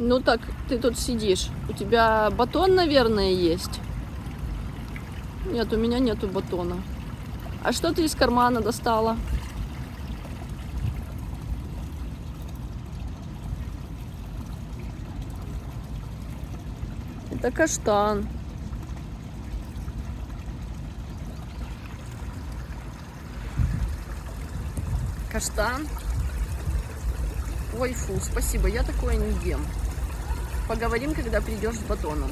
Ну так, ты тут сидишь. У тебя батон, наверное, есть? Нет, у меня нету батона. А что ты из кармана достала? Это каштан. Каштан? Ой, фу, спасибо, я такое не ем. Поговорим, когда придешь с батоном.